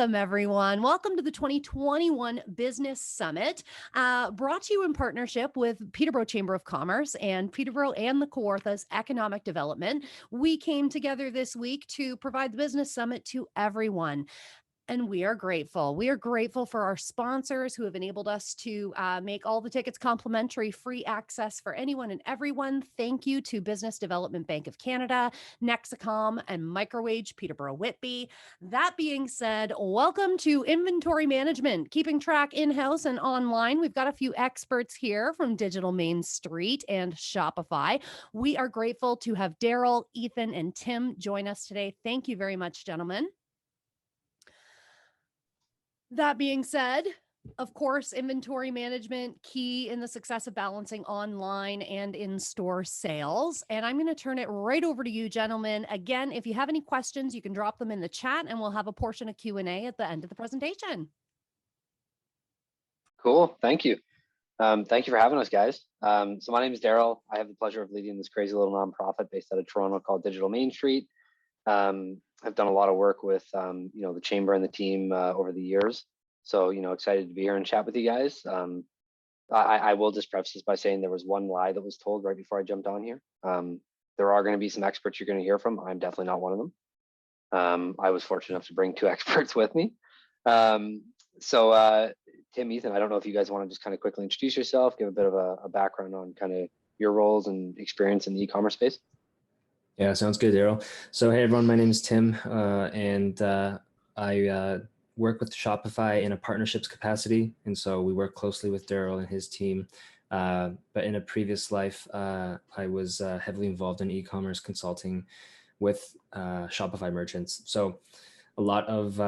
Welcome, everyone. Welcome to the 2021 Business Summit, brought to you in partnership with Peterborough Chamber of Commerce and Peterborough and the Kawarthas Economic Development. We came together this week to provide the Business Summit to everyone. And we are grateful. We are grateful for our sponsors who have enabled us to make all the tickets complimentary, free access for anyone and everyone. Thank you to Business Development Bank of Canada, Nexicom, and Microwage Peterborough Whitby. That being said, welcome to Inventory Management, keeping track in-house and online. We've got a few experts here from Digital Main Street and Shopify. We are grateful to have Daryl, Ethan, and Tim join us today. Thank you very much, gentlemen. That being said, of course, inventory management, key in the success of balancing online and in-store sales. And I'm going to turn it right over to you, gentlemen. Again, if you have any questions, you can drop them in the chat and we'll have a portion of Q&A at the end of the presentation. Cool. Thank you. Thank you for having us, guys. So my name is Daryl. I have the pleasure of leading this crazy little nonprofit based out of Toronto called Digital Main Street. I've done a lot of work with, the chamber and the team over the years. So, excited to be here and chat with you guys. I will just preface this by saying there was one lie that was told right before I jumped on here. There are going to be some experts you're going to hear from. I'm definitely not one of them. I was fortunate enough to bring two experts with me. So Tim, Ethan, I don't know if you guys want to just kind of quickly introduce yourself, give a bit of a background on kind of your roles and experience in the e-commerce space. Yeah, sounds good, Daryl. So, hey, everyone, my name is Tim, and I work with Shopify in a partnerships capacity. And so we work closely with Daryl and his team. But in a previous life, I was heavily involved in e-commerce consulting with Shopify merchants. So a lot of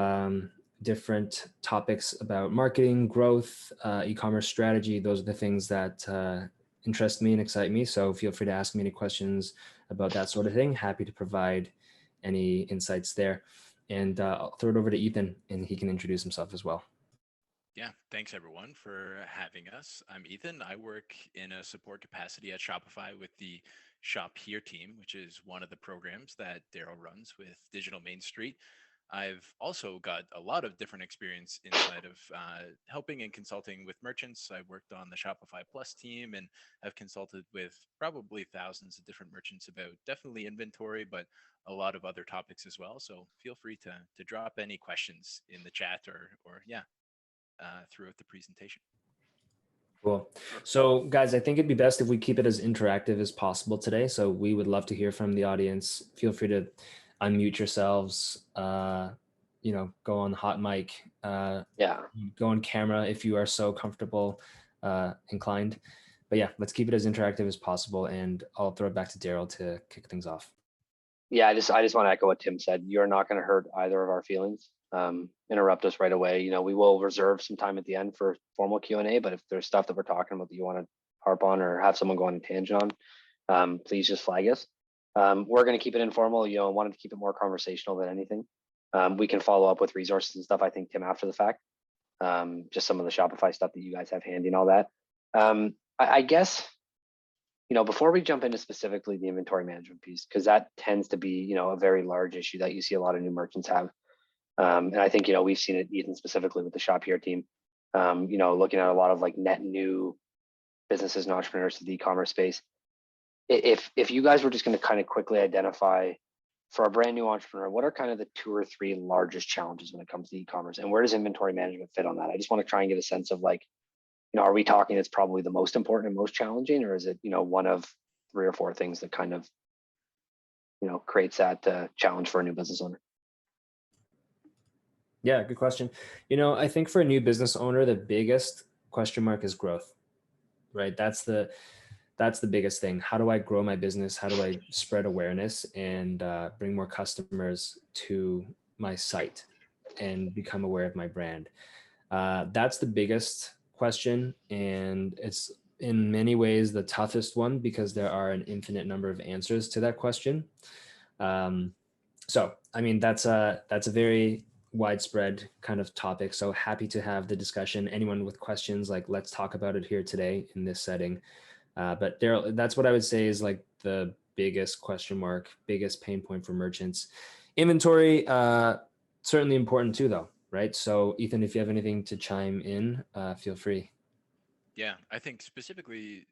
different topics about marketing, growth, e-commerce strategy. Those are the things that interest me and excite me. So feel free to ask me any questions about that sort of thing. Happy to provide any insights there. And I'll throw it over to Ethan and he can introduce himself as well. Yeah, thanks everyone for having us. I'm Ethan. I work in a support capacity at Shopify with the Shop Here team, which is one of the programs that Daryl runs with Digital Main Street. I've also got a lot of different experience inside of helping and consulting with merchants. I worked on the Shopify Plus team and have consulted with probably thousands of different merchants about definitely inventory, but a lot of other topics as well. So feel free to drop any questions in the chat or throughout the presentation. Cool. So guys, I think it'd be best if we keep it as interactive as possible today. So we would love to hear from the audience. Feel free to unmute yourselves, go on hot mic, go on camera if you are so comfortable, inclined. But yeah, let's keep it as interactive as possible. And I'll throw it back to Daryl to kick things off. Yeah, I just want to echo what Tim said. You're not going to hurt either of our feelings. Interrupt us right away. We will reserve some time at the end for formal Q&A, but if there's stuff that we're talking about that you want to harp on or have someone go on a tangent on, please just flag us. We're going to keep it informal, wanted to keep it more conversational than anything. We can follow up with resources and stuff, I think, Tim, after the fact. Just some of the Shopify stuff that you guys have handy and all that. I guess, before we jump into specifically the inventory management piece, because that tends to be, a very large issue that you see a lot of new merchants have. And I think, we've seen it, Ethan, specifically with the Shop Here team, looking at a lot of like net new businesses and entrepreneurs to the e-commerce space. If you guys were just going to kind of quickly identify for a brand new entrepreneur, what are kind of the 2 or 3 largest challenges when it comes to e-commerce, and where does inventory management fit on that? I just want to try and get a sense of like, are we talking it's probably the most important and most challenging, or is it, one of 3 or 4 things that kind of, creates that challenge for a new business owner? Yeah, good question. I think for a new business owner, the biggest question mark is growth, right? That's the biggest thing. How do I grow my business? How do I spread awareness and bring more customers to my site and become aware of my brand? That's the biggest question. And it's in many ways the toughest one because there are an infinite number of answers to that question. So, that's a very widespread kind of topic. So happy to have the discussion. Anyone with questions, let's talk about it here today in this setting. But Daryl, that's what I would say is like the biggest question mark, biggest pain point for merchants. Inventory, certainly important too, though, right? So Ethan, if you have anything to chime in, feel free. Yeah, I think specifically,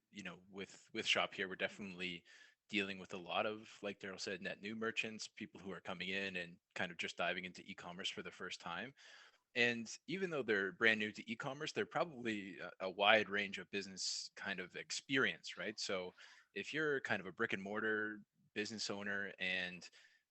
with Shop Here, we're definitely dealing with a lot of, like Daryl said, net new merchants, people who are coming in and kind of just diving into e-commerce for the first time. And even though they're brand new to e-commerce, they're probably a wide range of business kind of experience, right? So if you're kind of a brick and mortar business owner and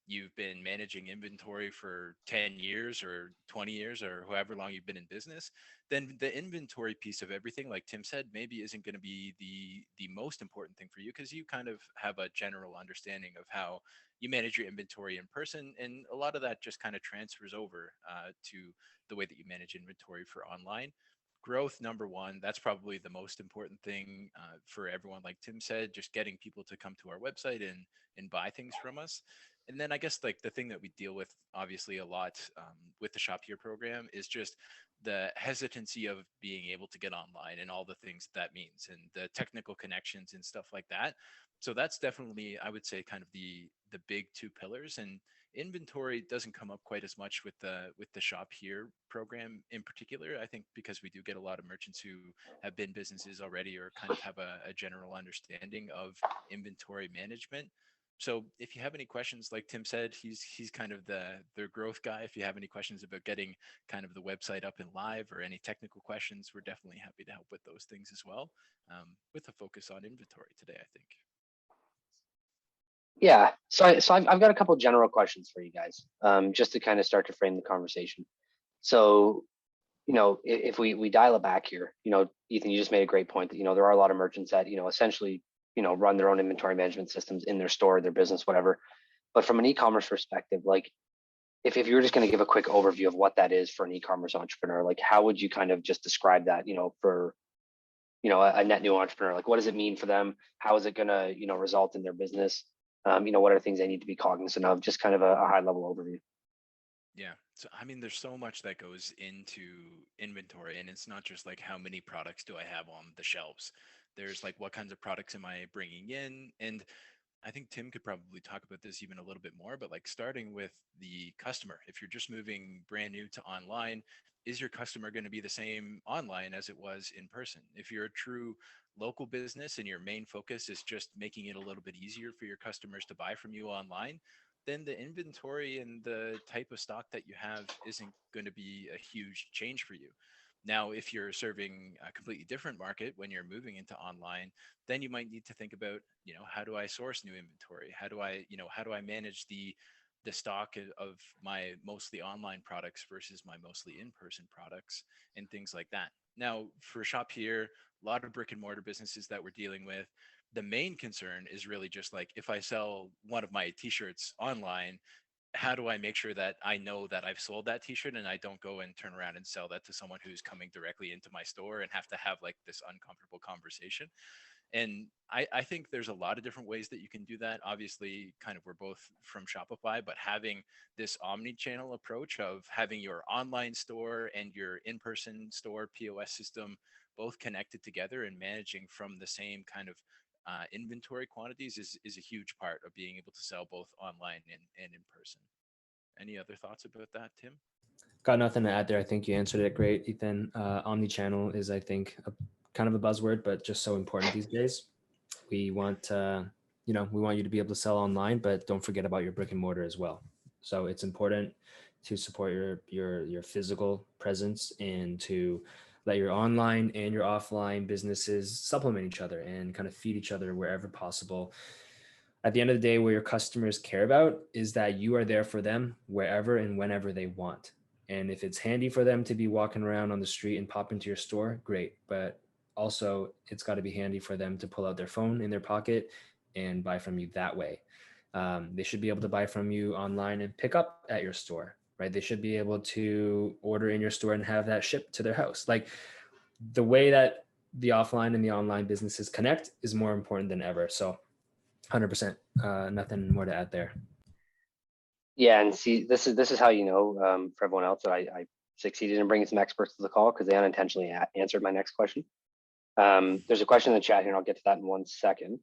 you've been managing inventory for 10 years or 20 years or however long you've been in business, then the inventory piece of everything, like Tim said, maybe isn't going to be the most important thing for you, because you kind of have a general understanding of how you manage your inventory in person, and a lot of that just kind of transfers over to the way that you manage inventory for online. Growth, number one, that's probably the most important thing for everyone. Like Tim said, just getting people to come to our website and buy things from us. And then I guess like the thing that we deal with obviously a lot with the Shop Here program is just the hesitancy of being able to get online and all the things that means, and the technical connections and stuff like that. So that's definitely, I would say, kind of the big two pillars. And inventory doesn't come up quite as much with the Shop Here program in particular, I think, because we do get a lot of merchants who have been businesses already or kind of have a general understanding of inventory management. So if you have any questions, like Tim said, he's kind of the growth guy. If you have any questions about getting kind of the website up and live, or any technical questions, we're definitely happy to help with those things as well, with a focus on inventory today, I think. Yeah, so I've got a couple general questions for you guys, just to kind of start to frame the conversation. So, if we dial it back here, Ethan, you just made a great point that, there are a lot of merchants that, essentially, run their own inventory management systems in their store, their business, whatever. But from an e-commerce perspective, like if you were just going to give a quick overview of what that is for an e-commerce entrepreneur, like how would you kind of just describe that, for, a net new entrepreneur? Like, what does it mean for them? How is it going to, result in their business? What are the things they need to be cognizant of? Just kind of a high level overview. Yeah. So, I mean, there's so much that goes into inventory, and it's not just like how many products do I have on the shelves. There's like what kinds of products am I bringing in? And I think Tim could probably talk about this even a little bit more, but like starting with the customer, if you're just moving brand new to online, is your customer going to be the same online as it was in person? If you're a true local business and your main focus is just making it a little bit easier for your customers to buy from you online, then the inventory and the type of stock that you have isn't going to be a huge change for you. Now, if you're serving a completely different market when you're moving into online, then you might need to think about, how do I source new inventory? How do I manage the stock of my mostly online products versus my mostly in-person products, and things like that. Now, for Shop Here, a lot of brick and mortar businesses that we're dealing with, the main concern is really just like, if I sell one of my t-shirts online, how do I make sure that I know that I've sold that t-shirt, and I don't go and turn around and sell that to someone who's coming directly into my store and have to have like this uncomfortable conversation? And I think there's a lot of different ways that you can do that. Obviously, kind of, we're both from Shopify, but having this omni-channel approach of having your online store and your in-person store POS system both connected together and managing from the same kind of inventory quantities is a huge part of being able to sell both online and in person. Any other thoughts about that, Tim? Got nothing to add there. I think you answered it great, Ethan. Omni-channel is, I think, kind of a buzzword, but just so important these days. We want, we want you to be able to sell online, but don't forget about your brick and mortar as well. So it's important to support your physical presence, and to let your online and your offline businesses supplement each other and kind of feed each other wherever possible. At the end of the day, what your customers care about is that you are there for them wherever and whenever they want. And if it's handy for them to be walking around on the street and pop into your store, great. But also, it's got to be handy for them to pull out their phone in their pocket and buy from you that way. They should be able to buy from you online and pick up at your store, right? They should be able to order in your store and have that shipped to their house. Like, the way that the offline and the online businesses connect is more important than ever. So 100%. Nothing more to add there. Yeah, and see, this is how for everyone else that I succeeded in bringing some experts to the call, because they unintentionally answered my next question. There's a question in the chat here, and I'll get to that in 1 second.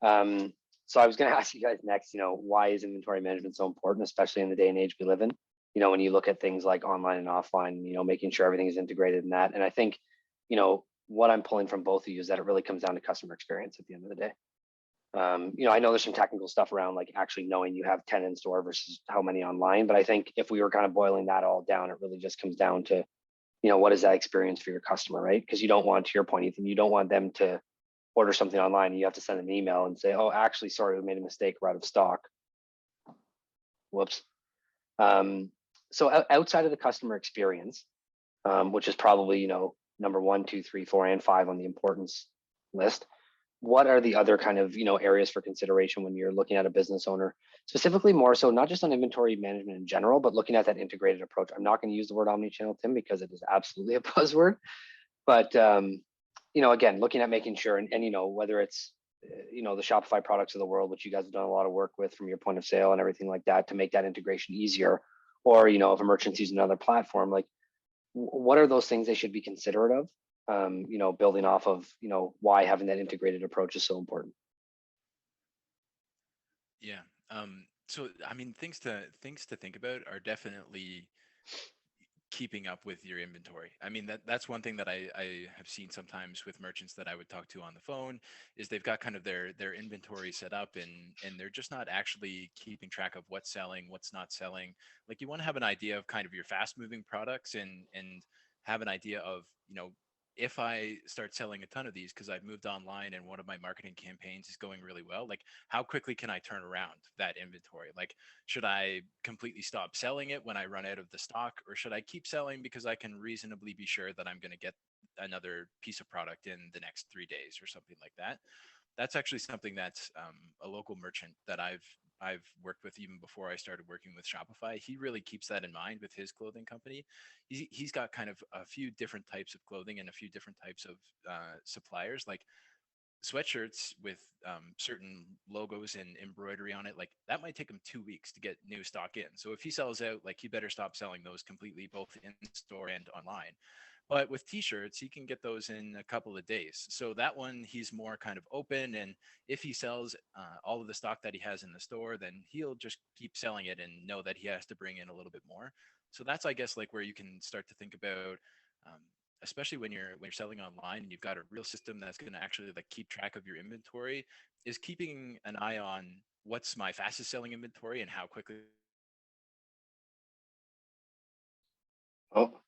So I was going to ask you guys next, why is inventory management so important, especially in the day and age we live in? when you look at things like online and offline, making sure everything is integrated in that. And I think, what I'm pulling from both of you is that it really comes down to customer experience at the end of the day. I know there's some technical stuff around like actually knowing you have 10 in store versus how many online, but I think if we were kind of boiling that all down, it really just comes down to, what is that experience for your customer, right? Because you don't want, to your point, Ethan, you don't want them to order something online and you have to send an email and say, oh, actually, sorry, we made a mistake, we're out of stock. Whoops. So outside of the customer experience, which is probably, number 1, 2, 3, 4, and 5 on the importance list, what are the other kind of, areas for consideration when you're looking at a business owner, specifically more so, not just on inventory management in general, but looking at that integrated approach? I'm not going to use the word omnichannel, Tim, because it is absolutely a buzzword, but, again, looking at making sure, and whether it's, the Shopify products of the world, which you guys have done a lot of work with from your point of sale and everything like that to make that integration easier, or, if a merchant's using another platform, like what are those things they should be considerate of? Building off of, why having that integrated approach is so important. Yeah. So I mean, things to think about are definitely keeping up with your inventory. I mean, that's one thing that I have seen sometimes with merchants that I would talk to on the phone, is they've got kind of their inventory set up and they're just not actually keeping track of what's selling, what's not selling. Like, you want to have an idea of kind of your fast moving products and have an idea of, if I start selling a ton of these because I've moved online and one of my marketing campaigns is going really well, like how quickly can I turn around that inventory? Like, should I completely stop selling it when I run out of the stock, or should I keep selling because I can reasonably be sure that I'm going to get another piece of product in the next 3 days or something like that? That's actually something that's a local merchant that I've worked with even before I started working with Shopify. He really keeps that in mind with his clothing company. He's got kind of a few different types of clothing and a few different types of suppliers, like sweatshirts with certain logos and embroidery on it. Like, that might take him 2 weeks to get new stock in. So if he sells out, like, he better stop selling those completely, both in store and online. But with t-shirts, he can get those in a couple of days. So that one, he's more kind of open. And if he sells all of the stock that he has in the store, then he'll just keep selling it and know that he has to bring in a little bit more. So that's, I guess, like where you can start to think about, especially when you're selling online and you've got a real system that's going to actually like keep track of your inventory, is keeping an eye on what's my fastest selling inventory and how quickly. Oh,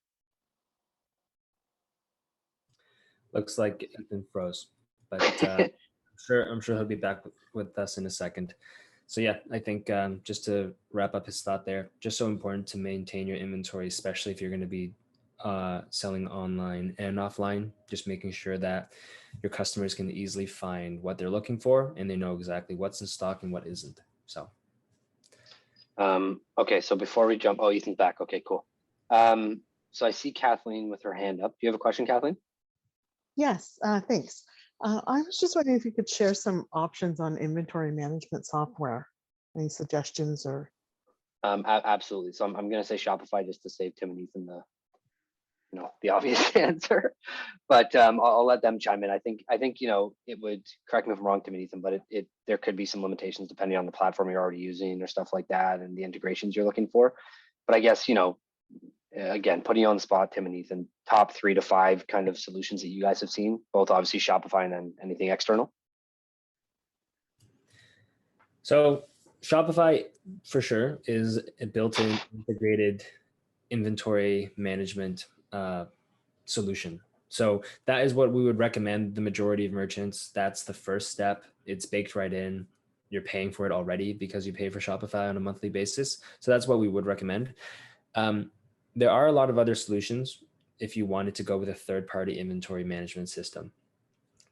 Looks like Ethan froze, but I'm sure he'll be back with us in a second. So yeah, I think just to wrap up his thought there, just so important to maintain your inventory, especially if you're going to be selling online and offline. Just making sure that your customers can easily find what they're looking for and they know exactly what's in stock and what isn't. So. Okay, so before we jump, Ethan's back. Okay, cool. So I see Kathleen with her hand up. Do you have a question, Kathleen? Yes, thanks. I was just wondering if you could share some options on inventory management software. Any suggestions or? Absolutely. So I'm going to say Shopify just to save Tim and Ethan the obvious answer, but I'll let them chime in. I think it would, correct me if I'm wrong, Tim and Ethan, but there could be some limitations depending on the platform you're already using or stuff like that and the integrations you're looking for. But I guess again, putting you on the spot, Tim and Ethan, top 3 to 5 kind of solutions that you guys have seen, both obviously Shopify and then anything external. So Shopify for sure is a built-in integrated inventory management solution. So that is what we would recommend the majority of merchants. That's the first step. It's baked right in. You're paying for it already because you pay for Shopify on a monthly basis. So that's what we would recommend. There are a lot of other solutions if you wanted to go with a third-party inventory management system.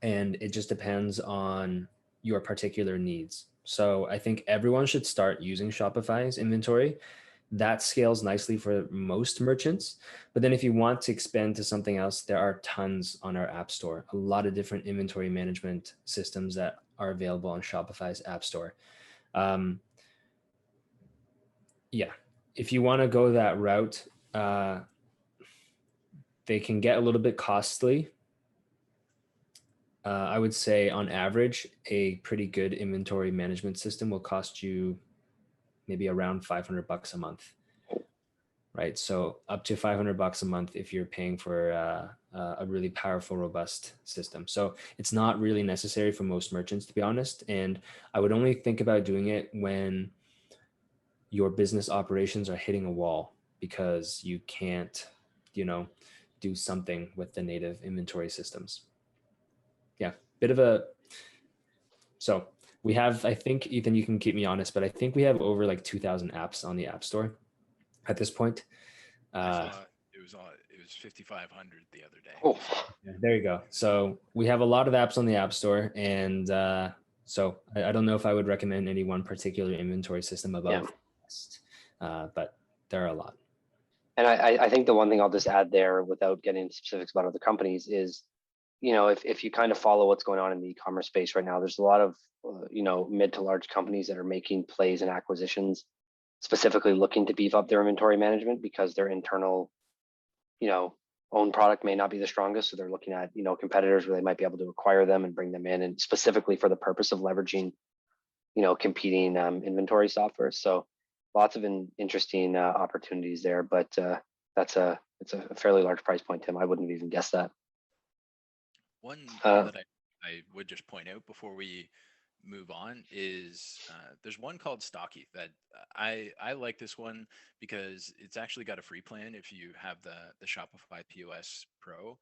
And it just depends on your particular needs. So I think everyone should start using Shopify's inventory. That scales nicely for most merchants. But then if you want to expand to something else, there are tons on our app store, a lot of different inventory management systems that are available on Shopify's app store. Yeah, if you want to go that route, they can get a little bit costly. I would say on average, a pretty good inventory management system will cost you maybe around $500 a month. right? So up to $500 a month if you're paying for a really powerful, robust system. So it's not really necessary for most merchants, to be honest. And I would only think about doing it when your business operations are hitting a wall because you can't, do something with the native inventory systems. Yeah, bit of a, so we have, I think, Ethan, you can keep me honest, but I think we have over like 2,000 apps on the App Store at this point. I saw it was 5,500 the other day. Oh, Yeah, there you go. So we have a lot of apps on the App Store, and so I don't know if I would recommend any one particular inventory system above the rest, but there are a lot. and I think the one thing I'll just add there without getting into specifics about other companies is, if you kind of follow what's going on in the e-commerce space right now, there's a lot of, mid to large companies that are making plays and acquisitions, specifically looking to beef up their inventory management because their internal, own product may not be the strongest. So they're looking at, competitors where they might be able to acquire them and bring them in, and specifically for the purpose of leveraging, competing inventory software. So lots of interesting opportunities there, but it's a fairly large price point, Tim. I wouldn't have even guessed that. One that I would just point out before we move on is there's one called Stocky that I like this one because it's actually got a free plan if you have the Shopify POS Pro.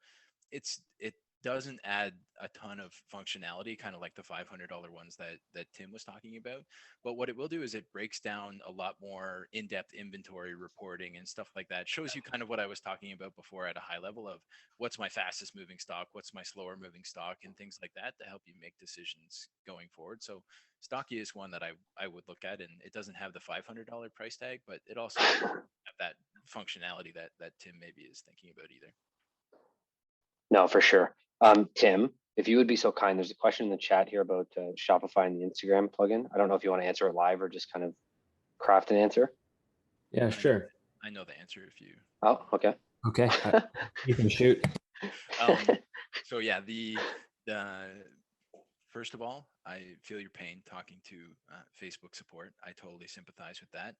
It doesn't add a ton of functionality, kind of like the $500 ones that Tim was talking about. But what it will do is it breaks down a lot more in-depth inventory reporting and stuff like that. It shows you kind of what I was talking about before at a high level of what's my fastest moving stock, what's my slower moving stock, and things like that to help you make decisions going forward. So Stocky is one that I would look at, and it doesn't have the $500 price tag, but it also doesn't have that functionality that Tim maybe is thinking about either. No, for sure. Tim, if you would be so kind, there's a question in the chat here about Shopify and the Instagram plugin. I don't know if you want to answer it live or just kind of craft an answer. Yeah, sure. I know the answer if you. Oh, okay. Okay, you can shoot. So yeah, the first of all, I feel your pain talking to Facebook support. I totally sympathize with that.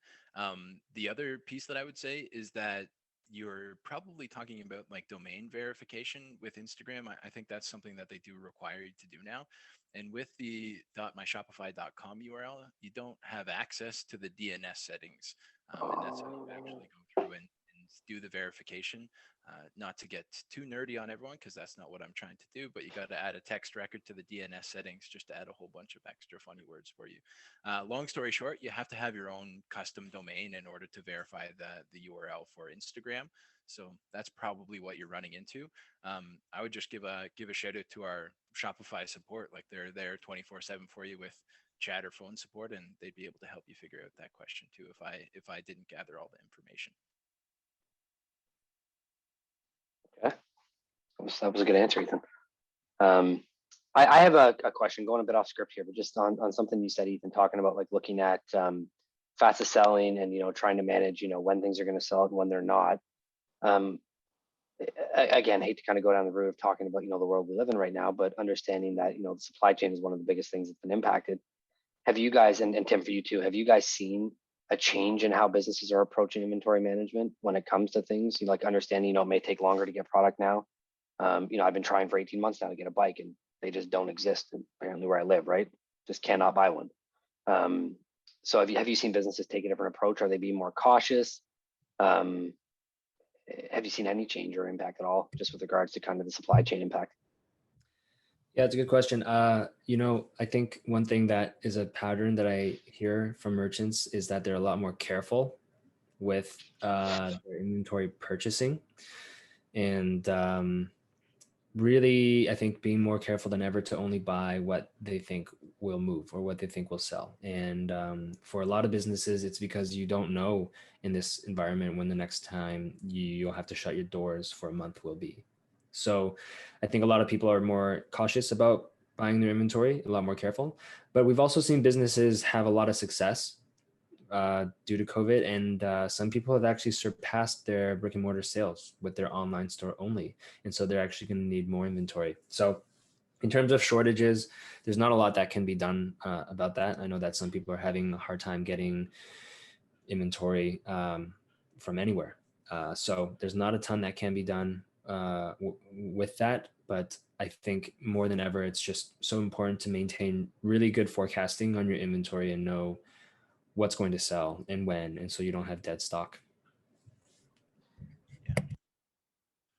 The other piece that I would say is that you're probably talking about like domain verification with Instagram. I think that's something that they do require you to do now. And with the .myshopify.com URL, you don't have access to the DNS settings. And that's how you actually go through and do the verification. Not to get too nerdy on everyone, because that's not what I'm trying to do, but you got to add a text record to the DNS settings just to add a whole bunch of extra funny words for you. Long story short, you have to have your own custom domain in order to verify the URL for Instagram. So that's probably what you're running into. I would just give a shout out to our Shopify support. Like they're there 24/7 for you with chat or phone support, and they'd be able to help you figure out that question too if I didn't gather all the information. Okay, that was a good answer, Ethan. I have a question going a bit off script here, but just on something you said, Ethan, talking about like looking at fastest selling and trying to manage when things are going to sell and when they're not. Again, hate to kind of go down the route of talking about the world we live in right now, but understanding that the supply chain is one of the biggest things that's been impacted. Have you guys, and Tim, for you too, have you guys seen a change in how businesses are approaching inventory management when it comes to things? Like understanding it may take longer to get product now. I've been trying for 18 months now to get a bike, and they just don't exist apparently where I live, right? Just cannot buy one. So have you seen businesses take a different approach? Are they being more cautious? Have you seen any change or impact at all, just with regards to kind of the supply chain impact? Yeah, it's a good question. I think one thing that is a pattern that I hear from merchants is that they're a lot more careful with their inventory purchasing. And really, I think being more careful than ever to only buy what they think will move or what they think will sell. And for a lot of businesses, it's because you don't know in this environment when the next time you'll have to shut your doors for a month will be. So I think a lot of people are more cautious about buying their inventory, a lot more careful. But we've also seen businesses have a lot of success due to COVID, and some people have actually surpassed their brick and mortar sales with their online store only. And so they're actually going to need more inventory. So in terms of shortages, there's not a lot that can be done about that. I know that some people are having a hard time getting inventory from anywhere. So there's not a ton that can be done with that, but I think more than ever, it's just so important to maintain really good forecasting on your inventory and know what's going to sell and when, and so you don't have dead stock.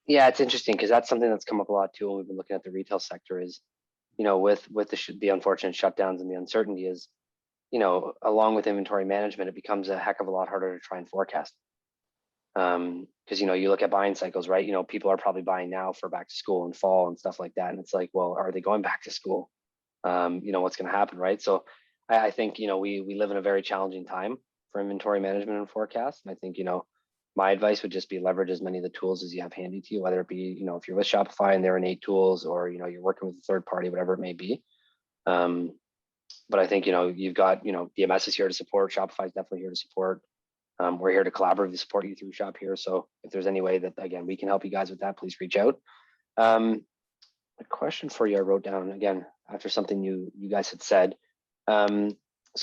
Yeah, it's interesting because that's something that's come up a lot too when we've been looking at the retail sector is, with the unfortunate shutdowns and the uncertainty is, along with inventory management, it becomes a heck of a lot harder to try and forecast. Because you look at buying cycles, right? People are probably buying now for back to school and fall and stuff like that, and it's like, well, are they going back to school? What's going to happen, right? So I think we live in a very challenging time for inventory management and forecast. And I think my advice would just be leverage as many of the tools as you have handy to you, whether it be if you're with Shopify and there are innate tools, or you're working with a third party, whatever it may be. But I think you've got DMS is here to support. Shopify is definitely here to support. We're here to collaboratively support you through Shop here. So if there's any way that, again, we can help you guys with that, please reach out. A question for you I wrote down, again, after something you guys had said. So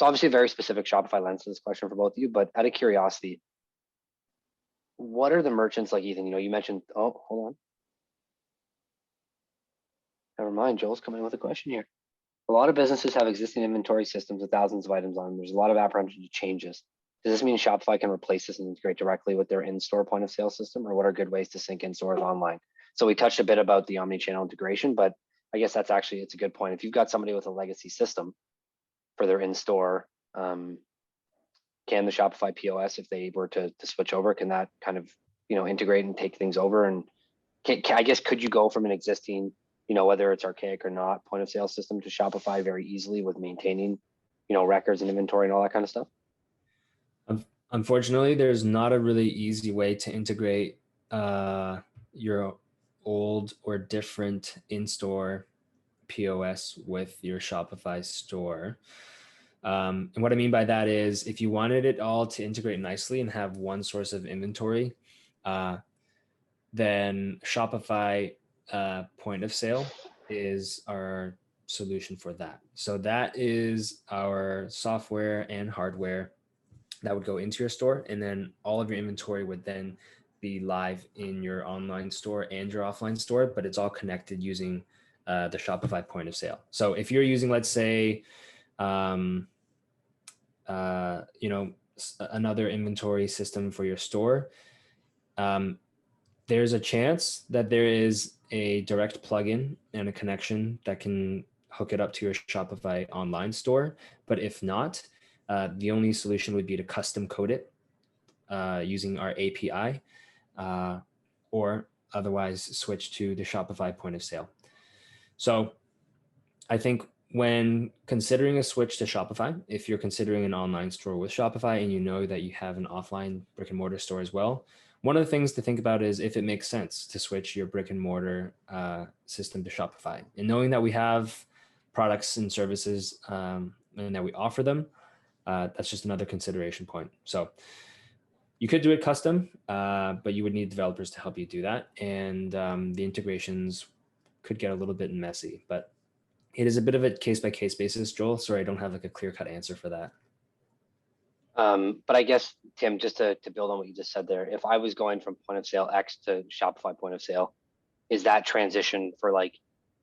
obviously a very specific Shopify lens to this question for both of you, but out of curiosity, what are the merchants like, Ethan? You mentioned, oh, hold on. Never mind, Joel's coming in with a question here. A lot of businesses have existing inventory systems with thousands of items on them. There's a lot of apprehension to change this. Does this mean Shopify can replace this and integrate directly with their in-store point of sale system, or what are good ways to sync in stores online? So we touched a bit about the omni-channel integration, but I guess it's a good point. If you've got somebody with a legacy system for their in-store, can the Shopify POS, if they were to switch over, can that kind of integrate and take things over? And could you go from an existing, whether it's archaic or not, point of sale system to Shopify very easily with maintaining, records and inventory and all that kind of stuff? Unfortunately, there's not a really easy way to integrate your old or different in-store POS with your Shopify store. And what I mean by that is if you wanted it all to integrate nicely and have one source of inventory, then Shopify point of sale is our solution for that. So that is our software and hardware that would go into your store, and then all of your inventory would then be live in your online store and your offline store, but it's all connected using the Shopify point of sale. So if you're using, let's say, another inventory system for your store, there's a chance that there is a direct plugin and a connection that can hook it up to your Shopify online store. But if not, the only solution would be to custom code it using our API, or otherwise switch to the Shopify point of sale. So I think when considering a switch to Shopify, if you're considering an online store with Shopify and you know that you have an offline brick and mortar store as well, one of the things to think about is if it makes sense to switch your brick and mortar system to Shopify. And knowing that we have products and services and that we offer them, that's just another consideration point. So you could do it custom, but you would need developers to help you do that. And the integrations could get a little bit messy, but it is a bit of a case-by-case basis, Joel. Sorry, I don't have like a clear-cut answer for that. But I guess, Tim, just to build on what you just said there, if I was going from point of sale X to Shopify point of sale, is that transition for like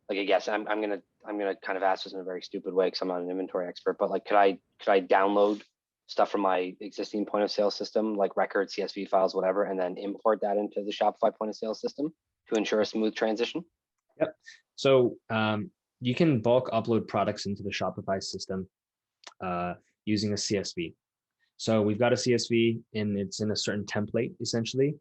I guess I'm gonna kind of ask this in a very stupid way because I'm not an inventory expert, but like could I download stuff from my existing point of sale system, like records, CSV files, whatever, and then import that into the Shopify point of sale system to ensure a smooth transition? Yep. So you can bulk upload products into the Shopify system using a CSV. So we've got a CSV and it's in a certain template essentially.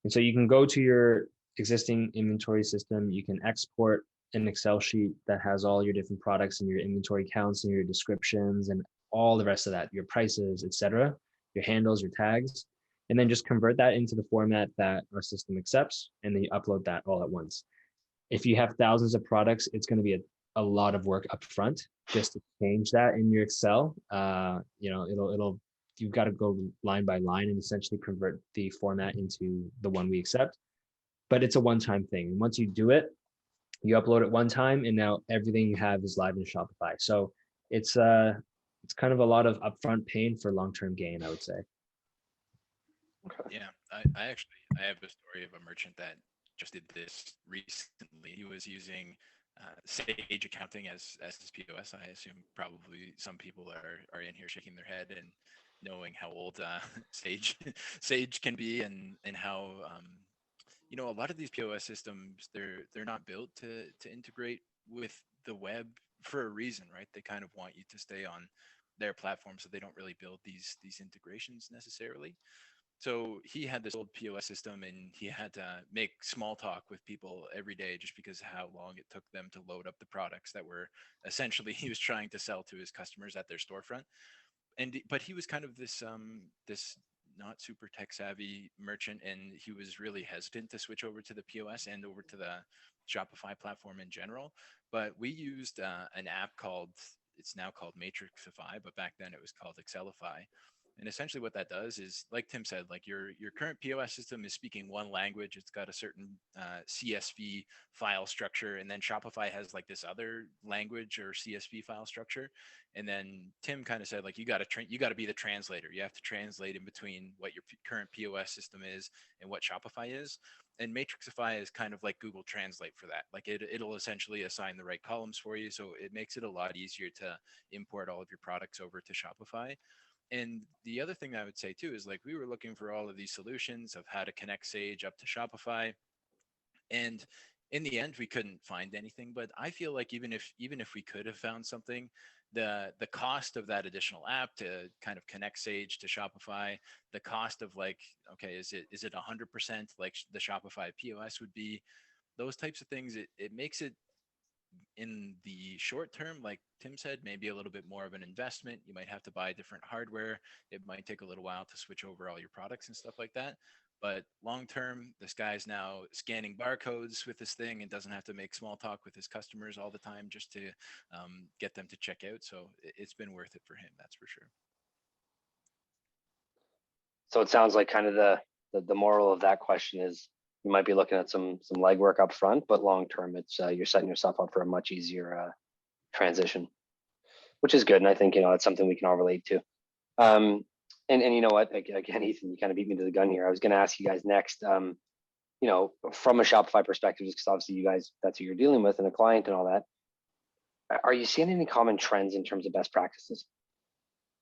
And so you can go to your existing inventory system, you can export an Excel sheet that has all your different products and your inventory counts and your descriptions and all the rest of that, your prices, etc., your handles, your tags, and then just convert that into the format that our system accepts, and then you upload that all at once. If you have thousands of products, it's going to be a lot of work up front just to change that in your Excel. You've got to go line by line and essentially convert the format into the one we accept. But it's a one-time thing. And once you do it, you upload it one time, and now everything you have is live in Shopify. So it's kind of a lot of upfront pain for long-term gain, I would say. Okay. Yeah, I have a story of a merchant that just did this recently. He was using Sage accounting as his POS. I assume probably some people are in here shaking their head and knowing how old Sage Sage can be, and how a lot of these POS systems, they're not built to integrate with the web for a reason, right? They kind of want you to stay on their platform, so they don't really build these integrations necessarily. So he had this old POS system, and he had to make small talk with people every day just because how long it took them to load up the products that were essentially he was trying to sell to his customers at their storefront. But he was kind of this not super tech savvy merchant, and he was really hesitant to switch over to the POS and over to the Shopify platform in general. But we used an app called, it's now called Matrixify, but back then it was called Excelify. And essentially what that does is, like Tim said, like your current POS system is speaking one language. It's got a certain CSV file structure, and then Shopify has like this other language or CSV file structure. And then Tim kind of said, like, you got to be the translator. You have to translate in between what your current POS system is and what Shopify is. And Matrixify is kind of like Google Translate for that. Like it'll essentially assign the right columns for you, so it makes it a lot easier to import all of your products over to Shopify. And the other thing I would say too is, like, we were looking for all of these solutions of how to connect Sage up to Shopify, and in the end we couldn't find anything. But I feel like even if we could have found something, the cost of that additional app to kind of connect Sage to Shopify, the cost of, like, okay, is it 100% like the Shopify POS would be, those types of things, it makes it, in the short term, like Tim said, maybe a little bit more of an investment. You might have to buy different hardware. It might take a little while to switch over all your products and stuff like that. But long term, this guy's now scanning barcodes with this thing and doesn't have to make small talk with his customers all the time just to get them to check out. So it's been worth it for him, that's for sure. So it sounds like kind of the moral of that question is you might be looking at some legwork up front, but long term, it's you're setting yourself up for a much easier transition, which is good. And I think it's something we can all relate to. And you know what? Again, Ethan, you kind of beat me to the gun here. I was going to ask you guys next. From a Shopify perspective, just because obviously you guys, that's who you're dealing with and a client and all that. Are you seeing any common trends in terms of best practices?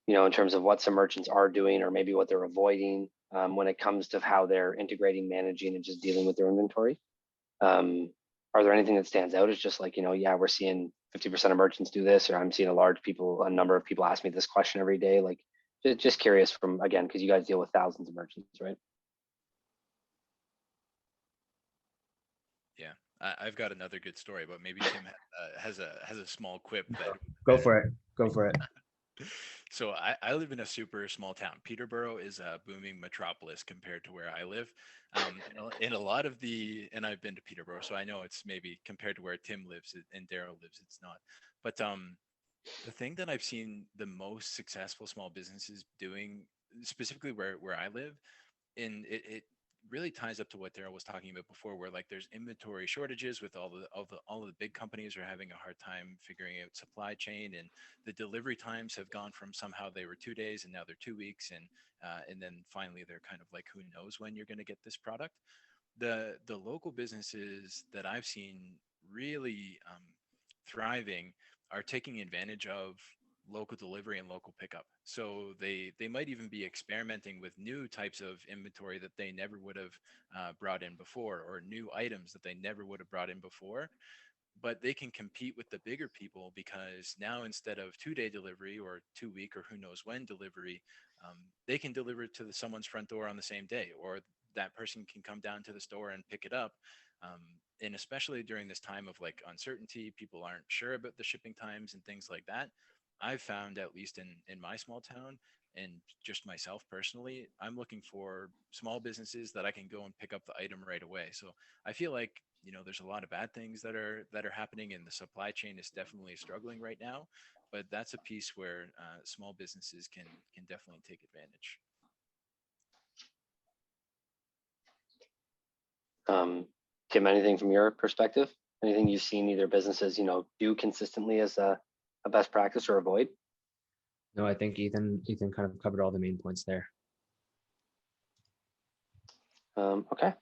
In terms of what some merchants are doing, or maybe what they're avoiding when it comes to how they're integrating, managing, and just dealing with their inventory. Are there anything that stands out as just like, yeah, we're seeing 50% of merchants do this, or I'm seeing a number of people ask me this question every day. Like, just curious from, again, because you guys deal with thousands of merchants, right? Yeah, I've got another good story, but maybe Tim has a small quip that. Go for it. Go for it. So I live in a super small town. Peterborough is a booming metropolis compared to where I live. In a lot of and I've been to Peterborough, so I know it's maybe compared to where Tim lives and Daryl lives, it's not. But the thing that I've seen the most successful small businesses doing, specifically where I live, and it really ties up to what Daryl was talking about before, where like there's inventory shortages with all of the big companies are having a hard time figuring out supply chain, and the delivery times have gone from somehow they were 2 days and now they're 2 weeks, and then finally they're kind of like, who knows when you're going to get this product. The local businesses that I've seen really thriving are taking advantage of local delivery and local pickup. So they might even be experimenting with new types of inventory that they never would have brought in before, or new items that they never would have brought in before. But they can compete with the bigger people, because now instead of 2-day delivery or 2-week or who knows when delivery, they can deliver it to someone's front door on the same day, or that person can come down to the store and pick it up. And especially during this time of like uncertainty, people aren't sure about the shipping times and things like that. I've found, at least in my small town, and just myself personally, I'm looking for small businesses that I can go and pick up the item right away. So I feel like, there's a lot of bad things that are happening, and the supply chain is definitely struggling right now. But that's a piece where small businesses can definitely take advantage. Kim, anything from your perspective? Anything you've seen either businesses, do consistently as a best practice or avoid? No, I think Ethan kind of covered all the main points there. Okay,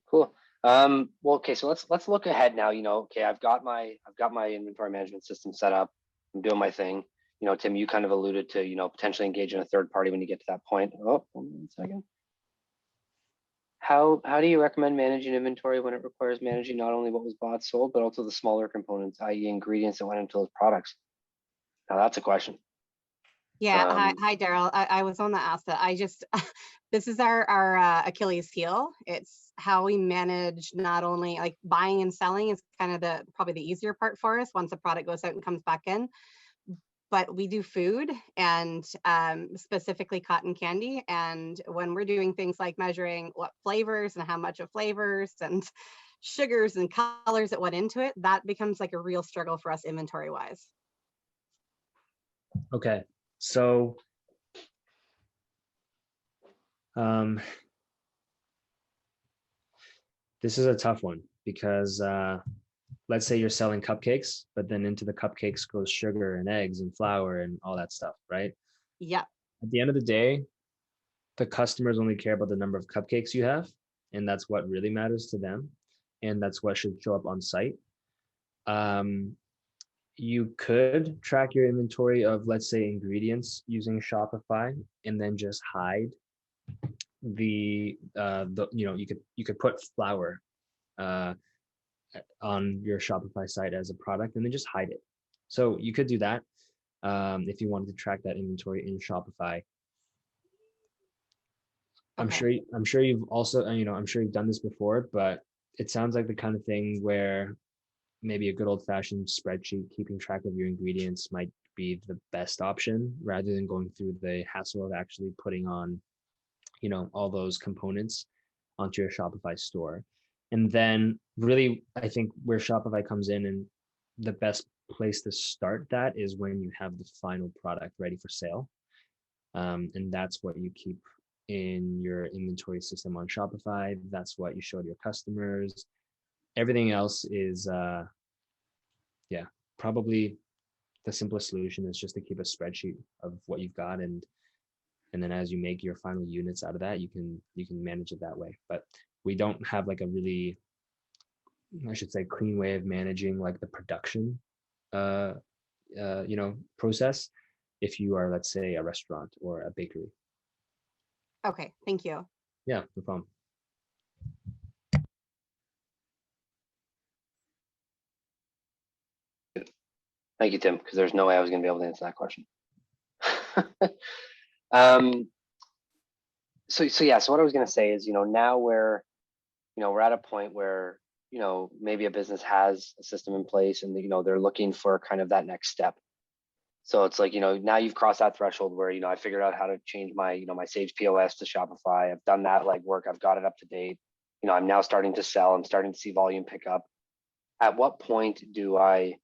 cool. Well, okay, so let's look ahead now. Okay, I've got my inventory management system set up. I'm doing my thing. Tim, you kind of alluded to, potentially engaging a third party when you get to that point. Oh, 1 second. How do you recommend managing inventory when it requires managing not only what was bought, sold, but also the smaller components, i.e. ingredients that went into those products? Now that's a question. Yeah, Um, hi, Daryl. I was on the ask that. I just, this is our Achilles heel. It's how we manage not only like buying and selling is kind of probably the easier part for us once a product goes out and comes back in. But we do food and specifically cotton candy. And when we're doing things like measuring what flavors and how much of flavors and sugars and colors that went into it, that becomes like a real struggle for us inventory wise. Okay, so this is a tough one because let's say you're selling cupcakes, but then into the cupcakes goes sugar and eggs and flour and all that stuff, right? Yeah. At the end of the day, the customers only care about the number of cupcakes you have, and that's what really matters to them, and that's what should show up on site. You could track your inventory of, let's say, ingredients using Shopify, and then just hide the you could put flour on your Shopify site as a product, and then just hide it. So you could do that if you wanted to track that inventory in Shopify. Okay. I'm sure you've also, I'm sure you've done this before, but it sounds like the kind of thing where maybe a good old fashioned spreadsheet keeping track of your ingredients might be the best option rather than going through the hassle of actually putting on, all those components onto your Shopify store. And then really, I think where Shopify comes in and the best place to start that is when you have the final product ready for sale. And that's what you keep in your inventory system on Shopify. That's what you show to your customers. Everything else is, probably the simplest solution is just to keep a spreadsheet of what you've got, and then as you make your final units out of that, you can manage it that way. But we don't have like a really, I should say, clean way of managing like the production process if you are, let's say, a restaurant or a bakery. Okay. Thank you. Yeah, no problem. Thank you, Tim, because there's no way I was going to be able to answer that question. So what I was going to say is, now we're at a point where, maybe a business has a system in place and, they're looking for kind of that next step. So it's like, now you've crossed that threshold where, I figured out how to change my, my Sage POS to Shopify. I've done that legwork. I've got it up to date. I'm now starting to sell. I'm starting to see volume pick up. At what point do I,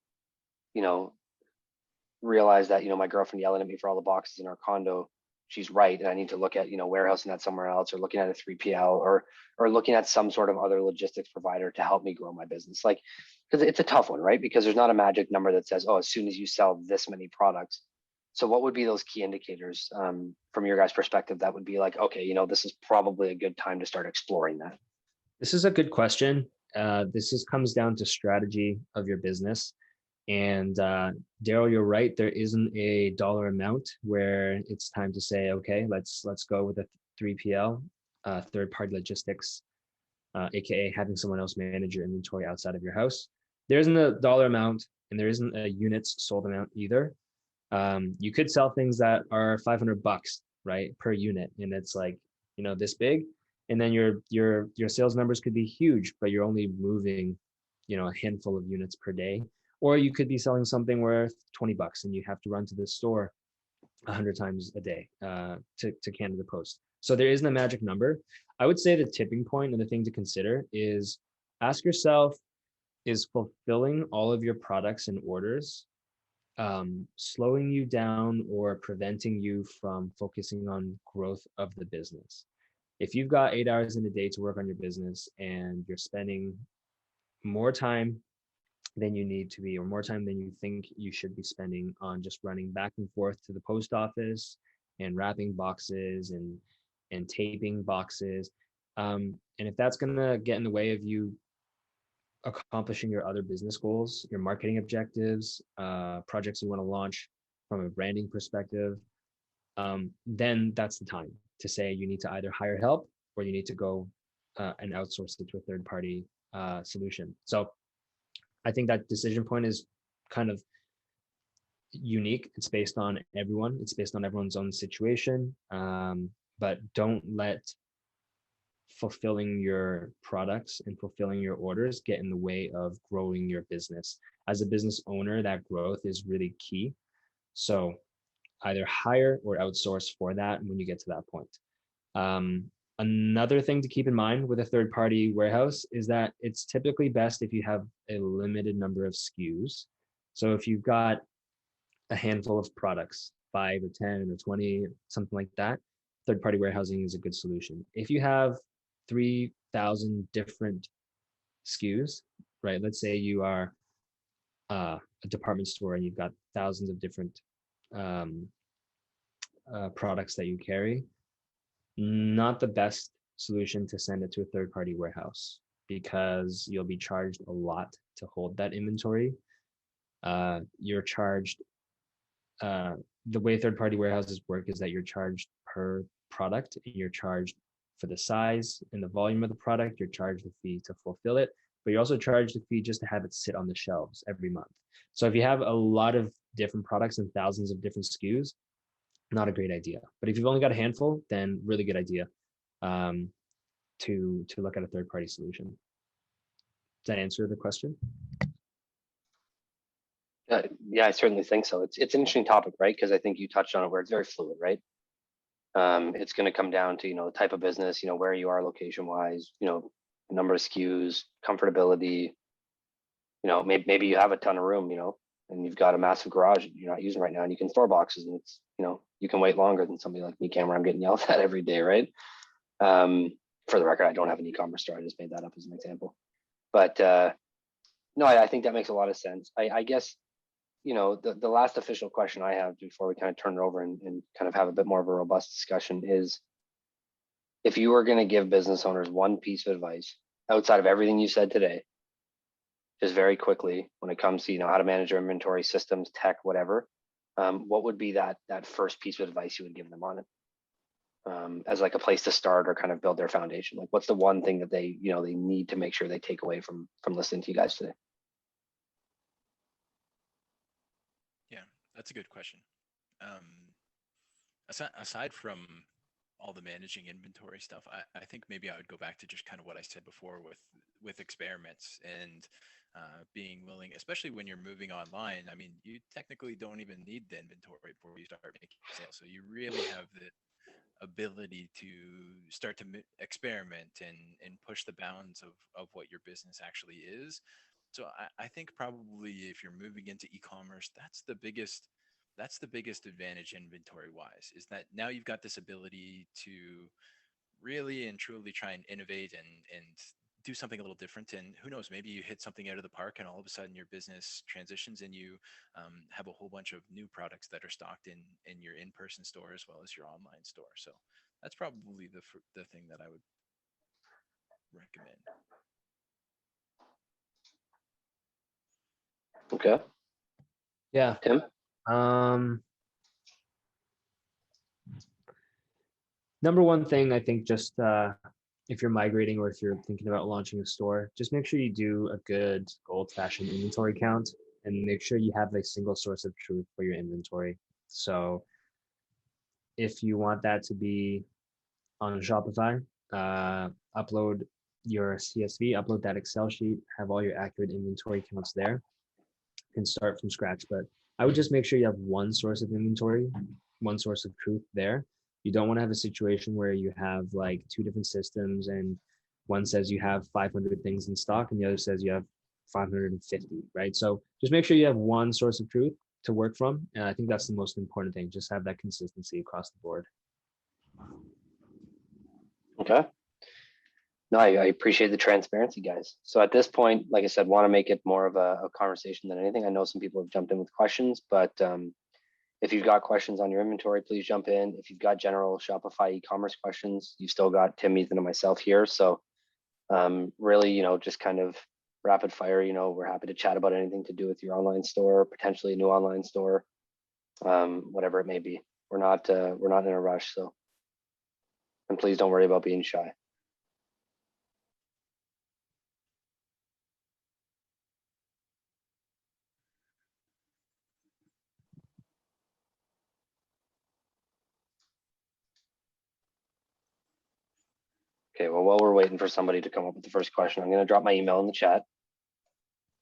realize that, my girlfriend yelling at me for all the boxes in our condo, she's right. And I need to look at, warehousing that somewhere else, or looking at a 3PL, or looking at some sort of other logistics provider to help me grow my business. Like, because it's a tough one, right? Because there's not a magic number that says, oh, as soon as you sell this many products. So what would be those key indicators from your guys' perspective that would be like, okay, this is probably a good time to start exploring that? This is a good question. Comes down to strategy of your business. And Daryl, you're right. There isn't a dollar amount where it's time to say, okay, let's go with a 3PL, third-party logistics, aka having someone else manage your inventory outside of your house. There isn't a dollar amount, and there isn't a units sold amount either. You could sell things that are $500, right, per unit, and it's like, this big, and then your sales numbers could be huge, but you're only moving, a handful of units per day. Or you could be selling something worth $20 and you have to run to the store 100 times a day to Canada Post. So there isn't a magic number. I would say the tipping point and the thing to consider is ask yourself, is fulfilling all of your products and orders slowing you down or preventing you from focusing on growth of the business? If you've got 8 hours in a day to work on your business and you're spending more time than you need to be, or more time than you think you should be spending on just running back and forth to the post office and wrapping boxes and taping boxes, And if that's going to get in the way of you accomplishing your other business goals, your marketing objectives, projects you want to launch from a branding perspective, then that's the time to say you need to either hire help or you need to go and outsource it to a third-party solution. So I think that decision point is kind of unique. It's based on everyone. It's based on everyone's own situation. But don't let fulfilling your products and fulfilling your orders get in the way of growing your business. As a business owner, that growth is really key. So either hire or outsource for that when you get to that point. Another thing to keep in mind with a third-party warehouse is that it's typically best if you have a limited number of SKUs. So if you've got a handful of products, 5 or 10 or 20, something like that, third-party warehousing is a good solution. If you have 3,000 different SKUs, right? Let's say you are a department store and you've got thousands of different products that you carry, not the best solution to send it to a third-party warehouse because you'll be charged a lot to hold that inventory. You're charged, the way third-party warehouses work is that you're charged per product, and you're charged for the size and the volume of the product. You're charged a fee to fulfill it, but you're also charged a fee just to have it sit on the shelves every month. So if you have a lot of different products and thousands of different SKUs, not a great idea. But if you've only got a handful, then really good idea to look at a third-party solution. Does that answer the question? Yeah, I certainly think so. It's an interesting topic, right? Because I think you touched on it where it's very fluid, right? It's going to come down to, the type of business, where you are location-wise, number of SKUs, comfortability. Maybe you have a ton of room, and you've got a massive garage you're not using right now, and you can store boxes, and it's, you can wait longer than somebody like me, Cameron. I'm getting yelled at every day, right? For the record, I don't have an e-commerce store. I just made that up as an example. But no, I think that makes a lot of sense. I guess, the last official question I have before we kind of turn it over and kind of have a bit more of a robust discussion is, if you were going to give business owners one piece of advice outside of everything you said today, just very quickly, when it comes to, how to manage your inventory, systems, tech, whatever, what would be that first piece of advice you would give them on it? As like a place to start or kind of build their foundation? Like, what's the one thing that they need to make sure they take away from listening to you guys today? Yeah, that's a good question. Aside from all the managing inventory stuff, I think maybe I would go back to just kind of what I said before with experiments and being willing, especially when you're moving online. I mean, you technically don't even need the inventory before you start making sales. So you really have the ability to start to experiment and push the bounds of what your business actually is. So I think probably if you're moving into e-commerce, that's the biggest advantage inventory wise, is that now you've got this ability to really and truly try and innovate and do something a little different. And who knows, maybe you hit something out of the park and all of a sudden your business transitions and you have a whole bunch of new products that are stocked in your in-person store as well as your online store. So that's probably the thing that I would recommend. Okay. Yeah. Tim? Number one thing, I think, just if you're migrating or if you're thinking about launching a store, just make sure you do a good old-fashioned inventory count and make sure you have a single source of truth for your inventory. So if you want that to be on Shopify, upload your CSV, upload that Excel sheet, have all your accurate inventory counts there, and start from scratch. But I would just make sure you have one source of inventory, one source of truth there. You don't want to have a situation where you have like two different systems and one says you have 500 things in stock and the other says you have 550, right? So just make sure you have one source of truth to work from. And I think that's the most important thing. Just have that consistency across the board. Okay. No, I appreciate the transparency, guys. So at this point, like I said, want to make it more of a conversation than anything. I know some people have jumped in with questions, but If you've got questions on your inventory, please jump in. If you've got general Shopify e-commerce questions, you've still got Tim, Ethan, and myself here. So really, just kind of rapid fire, we're happy to chat about anything to do with your online store, potentially a new online store, whatever it may be. We're not in a rush. So, and please don't worry about being shy. Okay, well, while we're waiting for somebody to come up with the first question, I'm going to drop my email in the chat.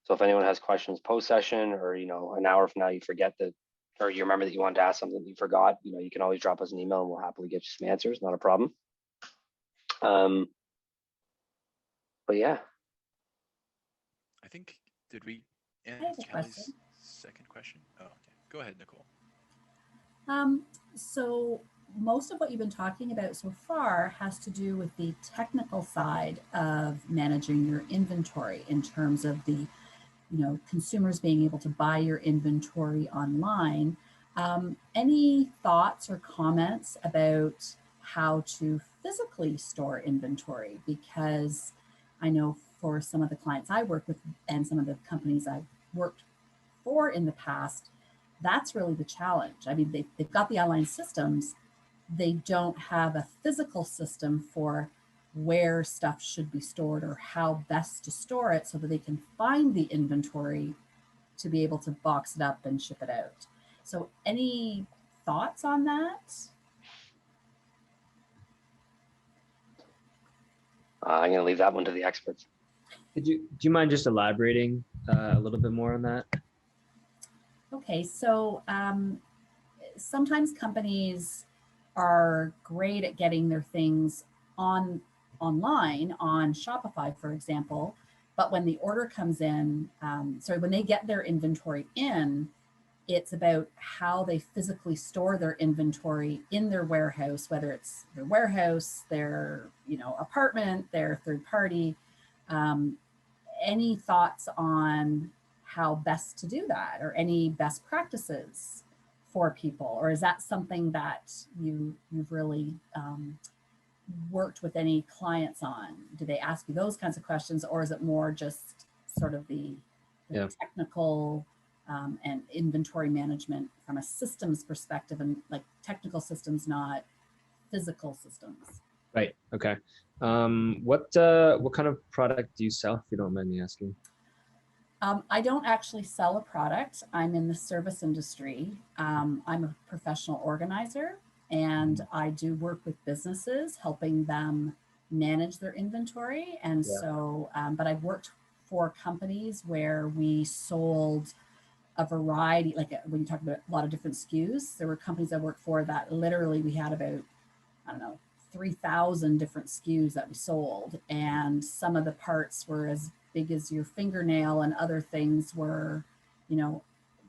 So if anyone has questions post-session, or an hour from now you forget that, or you remember that you wanted to ask something that you forgot, you can always drop us an email and we'll happily get you some answers. Not a problem. But yeah. I think, did we end have a Kelly's question. second question? Oh, okay. Go ahead, Nicole. So most of what you've been talking about so far has to do with the technical side of managing your inventory in terms of the, consumers being able to buy your inventory online. Any thoughts or comments about how to physically store inventory? Because I know for some of the clients I work with and some of the companies I've worked for in the past, that's really the challenge. I mean, they've got the online systems, they don't have a physical system for where stuff should be stored or how best to store it so that they can find the inventory to be able to box it up and ship it out. So any thoughts on that? I'm going to leave that one to the experts. Do you mind just elaborating a little bit more on that? Okay, so sometimes companies are great at getting their things online on Shopify, for example, but when the order comes in, when they get their inventory in, it's about how they physically store their inventory in their warehouse, whether it's their warehouse, their apartment, their third party. Any thoughts on how best to do that, or any best practices for people? Or is that something that you've really worked with any clients on? Do they ask you those kinds of questions, or is it more just sort of the technical and inventory management from a systems perspective, and like technical systems, not physical systems? Right. Okay. What kind of product do you sell, if you don't mind me asking? I don't actually sell a product. I'm in the service industry. I'm a professional organizer, and I do work with businesses, helping them manage their inventory. And so, but I've worked for companies where we sold a variety, like when you talk about a lot of different SKUs, there were companies I worked for that literally we had about, 3,000 different SKUs that we sold. And some of the parts were as big as your fingernail, and other things were,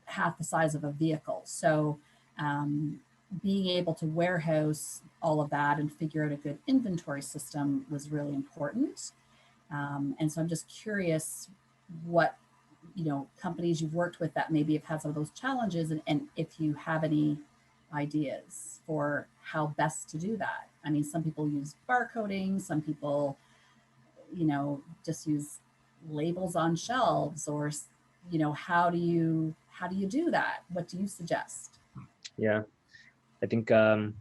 half the size of a vehicle. So being able to warehouse all of that and figure out a good inventory system was really important. And so I'm just curious what, companies you've worked with that maybe have had some of those challenges, and if you have any ideas for how best to do that. I mean, some people use barcoding, some people, just use labels on shelves, or, how do you do that? What do you suggest? Yeah, I think, I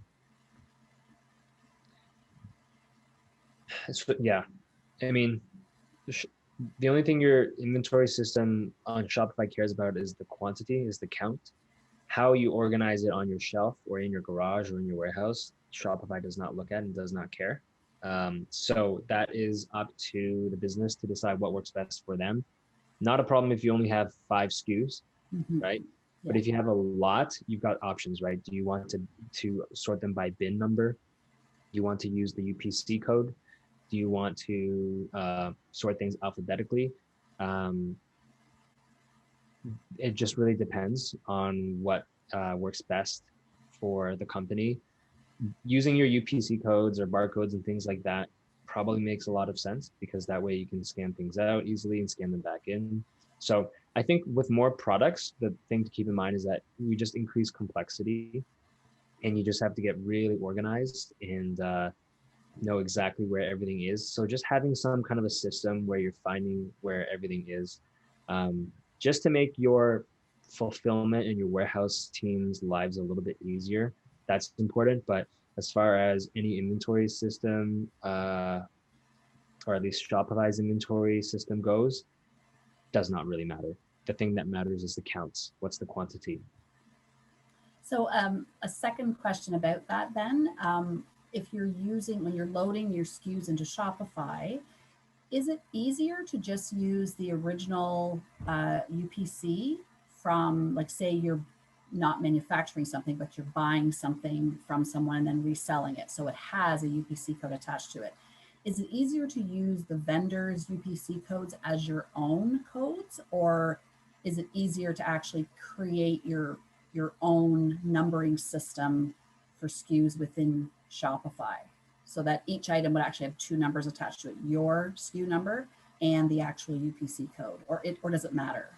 mean, the only thing your inventory system on Shopify cares about is the quantity, is the count. How you organize it on your shelf or in your garage or in your warehouse, Shopify does not look at and does not care. So that is up to the business to decide what works best for them. Not a problem if you only have 5 SKUs, right? Yeah. But if you have a lot, you've got options, right? Do you want to sort them by bin number? Do you want to use the UPC code? Do you want to sort things alphabetically? It just really depends on what works best for the company. Using your UPC codes or barcodes and things like that probably makes a lot of sense, because that way you can scan things out easily and scan them back in. So I think with more products, the thing to keep in mind is that we just increase complexity, and you just have to get really organized and know exactly where everything is. So just having some kind of a system where you're finding where everything is, just to make your fulfillment and your warehouse team's lives a little bit easier, that's important. But as far as any inventory system, or at least Shopify's inventory system goes, does not really matter. The thing that matters is the counts. What's the quantity? So a second question about that then, if you're using, when you're loading your SKUs into Shopify, is it easier to just use the original UPC from, like, say you're not manufacturing something, but you're buying something from someone and then reselling it, so it has a UPC code attached to it? Is it easier to use the vendor's UPC codes as your own codes, or is it easier to actually create your own numbering system for SKUs within Shopify, so that each item would actually have two numbers attached to it, your SKU number and the actual UPC code, or does it matter?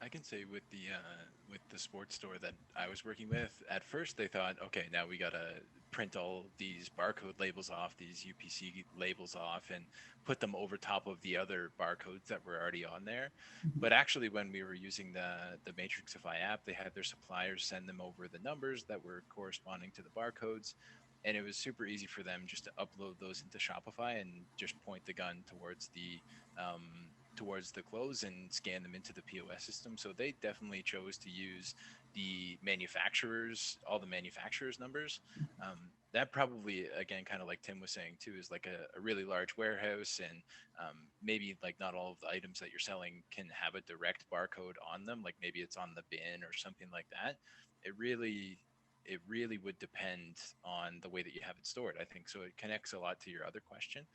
I can say with the sports store that I was working with, at first they thought, okay, now we gotta print all these barcode labels off, these UPC labels off, and put them over top of the other barcodes that were already on there. Mhm. But actually, when we were using the Matrixify app, they had their suppliers send them over the numbers that were corresponding to the barcodes, and it was super easy for them just to upload those into Shopify and just point the gun towards the clothes and scan them into the POS system. So they definitely chose to use all the manufacturers' numbers. That probably, again, kind of like Tim was saying too, is like a really large warehouse, and maybe like not all of the items that you're selling can have a direct barcode on them. Like maybe it's on the bin or something like that. It really would depend on the way that you have it stored, I think. So it connects a lot to your other question.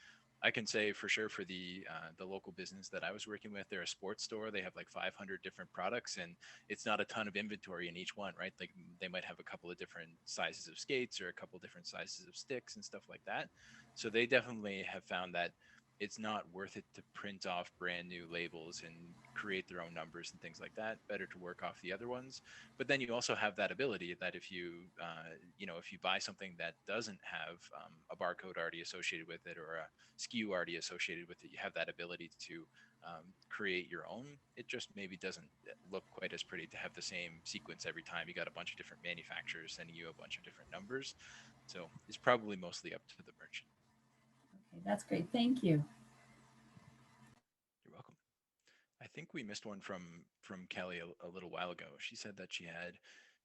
I can say for sure for the local business that I was working with, they're a sports store. They have like 500 different products, and it's not a ton of inventory in each one, right? Like they might have a couple of different sizes of skates or a couple of different sizes of sticks and stuff like that. So they definitely have found that it's not worth it to print off brand new labels and create their own numbers and things like that. Better to work off the other ones. But then you also have that ability that if you if you buy something that doesn't have a barcode already associated with it, or a SKU already associated with it, you have that ability to create your own. It just maybe doesn't look quite as pretty to have the same sequence every time. You got a bunch of different manufacturers sending you a bunch of different numbers. So it's probably mostly up to the merchant. Okay, that's great. Thank you. You're welcome. I think we missed one from Kelly a little while ago. She said that she had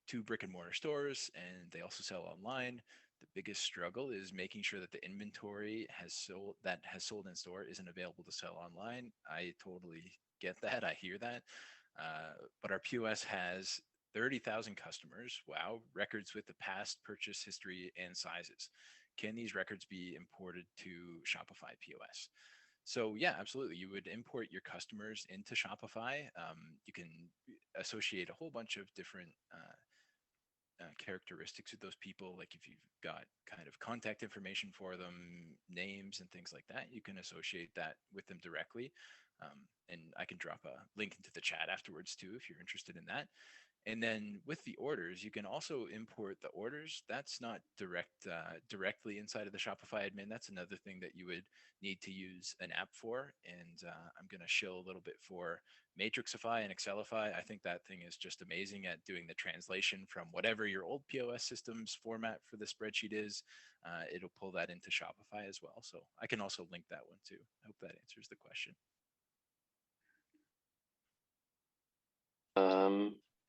2 brick and mortar stores and they also sell online. The biggest struggle is making sure that the inventory has sold in store isn't available to sell online. I totally get that. I hear that. But our POS has 30,000 customers. Wow. Records with the past purchase history and sizes. Can these records be imported to Shopify POS? So yeah, absolutely. You would import your customers into Shopify. You can associate a whole bunch of different characteristics with those people. Like if you've got kind of contact information for them, names and things like that, you can associate that with them directly. And I can drop a link into the chat afterwards too, if you're interested in that. And then with the orders, you can also import the orders. That's not directly inside of the Shopify admin. That's another thing that you would need to use an app for. And I'm going to shill a little bit for Matrixify and Excelify. I think that thing is just amazing at doing the translation from whatever your old POS system's format for the spreadsheet is. It'll pull that into Shopify as well. So I can also link that one too. I hope that answers the question.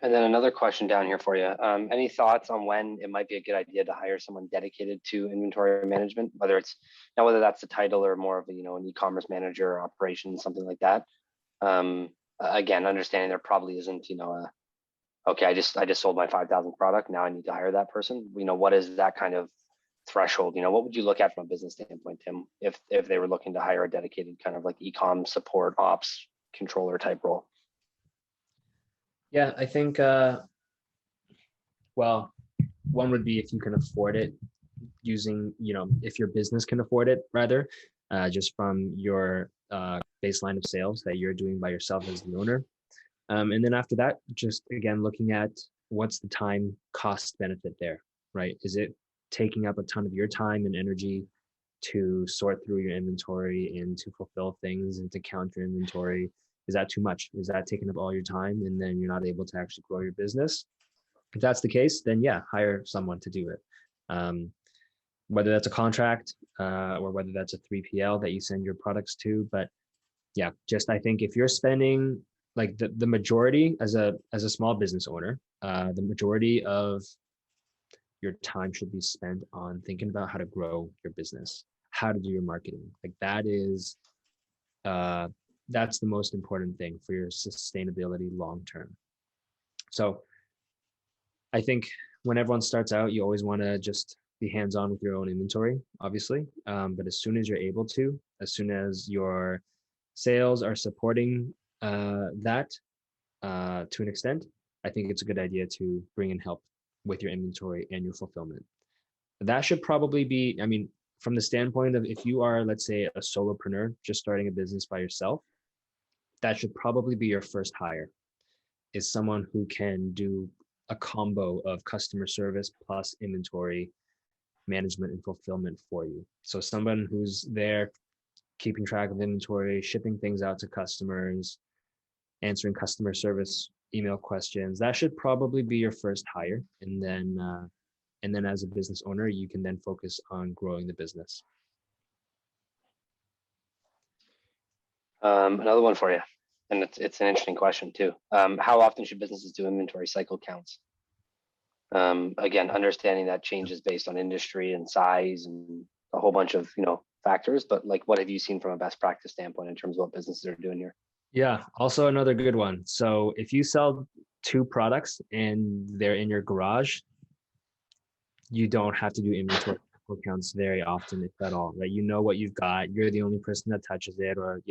And then another question down here for you. Any thoughts on when it might be a good idea to hire someone dedicated to inventory management, whether that's the title or more of an e-commerce manager or operations, something like that? Again, understanding there probably isn't, okay, I just sold my 5,000 product. Now I need to hire that person. What is that kind of threshold? What would you look at from a business standpoint, Tim, if they were looking to hire a dedicated kind of like e-com support ops controller type role? Yeah, I think, well, one would be if you can afford it, using, if your business can afford it, rather, just from your baseline of sales that you're doing by yourself as the owner. And then after that, just again, looking at what's the time cost benefit there, right? Is it taking up a ton of your time and energy to sort through your inventory and to fulfill things and to count your inventory? Is that too much? Is that taking up all your time and then you're not able to actually grow your business? If that's the case, then yeah, hire someone to do it. Whether that's a contract or whether that's a 3PL that you send your products to. But yeah, just I think if you're spending like the majority as a small business owner, the majority of your time should be spent on thinking about how to grow your business, how to do your marketing. Like that is, that's the most important thing for your sustainability long term. So I think when everyone starts out, you always want to just be hands-on with your own inventory, obviously. But as soon as you're able to, as soon as your sales are supporting that to an extent, I think it's a good idea to bring in help with your inventory and your fulfillment. That should probably be, I mean, from the standpoint of if you are, let's say, a solopreneur just starting a business by yourself, that should probably be your first hire, is someone who can do a combo of customer service plus inventory management and fulfillment for you. So someone who's there keeping track of inventory, shipping things out to customers, answering customer service email questions. That should probably be your first hire. And then as a business owner, you can then focus on growing the business. Another one for you, and it's an interesting question too. How often should businesses do inventory cycle counts? Again, understanding that changes based on industry and size and a whole bunch of factors. But like, what have you seen from a best practice standpoint in terms of what businesses are doing here? Yeah, also another good one. So if you sell 2 products and they're in your garage, you don't have to do inventory counts very often, if at all, right? You know what you've got. You're the only person that touches it, or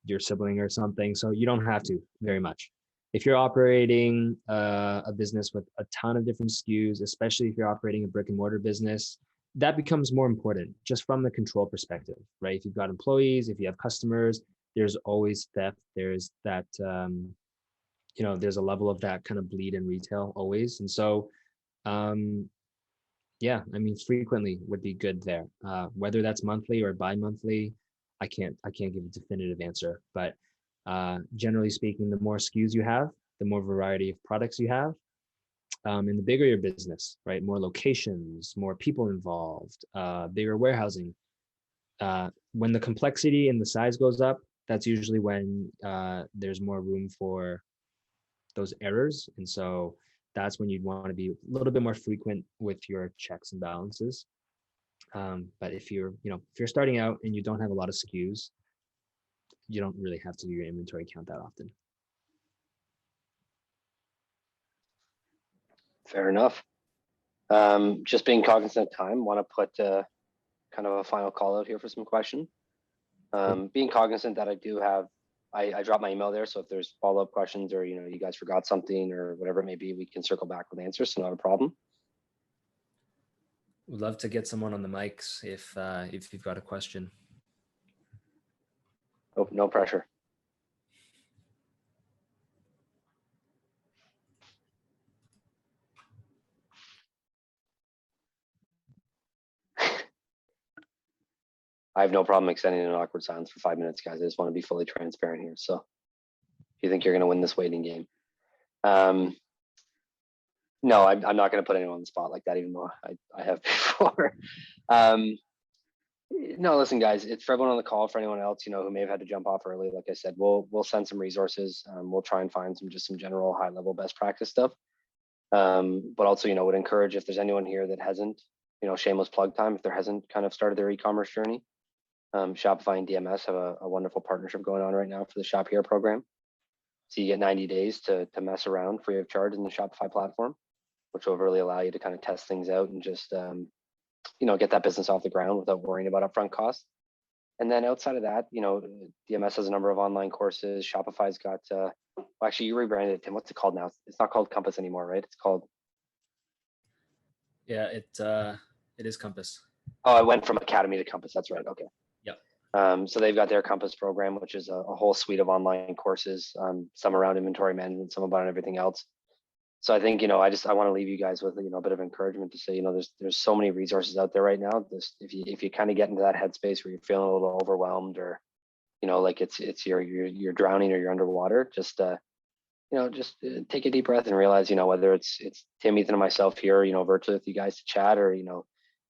your sibling or something. So you don't have to very much. If you're operating a business with a ton of different SKUs, especially if you're operating a brick and mortar business, that becomes more important just from the control perspective, right? If you've got employees, if you have customers, there's always theft. There's that, there's a level of that kind of bleed in retail always. And so, yeah, I mean, frequently would be good there. Whether that's monthly or bi-monthly, I can't give a definitive answer, but generally speaking, the more SKUs you have, the more variety of products you have, and the bigger your business, right? More locations, more people involved, bigger warehousing. When the complexity and the size goes up, that's usually when there's more room for those errors. And so that's when you'd want to be a little bit more frequent with your checks and balances. But if you're starting out and you don't have a lot of SKUs, you don't really have to do your inventory count that often. Fair enough. Just being cognizant of time, want to put kind of a final call out here for some question. Being cognizant that I dropped my email there, so if there's follow-up questions or you guys forgot something or whatever it may be, we can circle back with answers, so not a problem. Would love to get someone on the mics if you've got a question. Oh, no pressure. I have no problem extending an awkward silence for 5 minutes, guys. I just want to be fully transparent here. So if you think you're going to win this waiting game. No, I'm not going to put anyone on the spot like that, even though I have before. No, listen, guys, it's for everyone on the call, for anyone else, who may have had to jump off early. Like I said, we'll send some resources. We'll try and find some general high level best practice stuff. But also, would encourage if there's anyone here that hasn't, shameless plug time, if there hasn't kind of started their e-commerce journey. Shopify and DMS have a wonderful partnership going on right now for the Shop Here program. So you get 90 days to mess around free of charge in the Shopify platform, which will really allow you to kind of test things out and just, get that business off the ground without worrying about upfront costs. And then outside of that, DMS has a number of online courses. Shopify's got, actually you rebranded it, Tim. What's it called now? It's not called Compass anymore, right? It's called. Yeah, it is Compass. Oh, I went from Academy to Compass. That's right. Okay. Yep. So they've got their Compass program, which is a whole suite of online courses, some around inventory management, some about everything else. So I think, I want to leave you guys with, a bit of encouragement to say, there's so many resources out there right now. If you kind of get into that headspace where you're feeling a little overwhelmed, or, like it's you're drowning or you're underwater, just take a deep breath and realize, whether it's Tim, Ethan, and myself here, virtually with you guys to chat, or,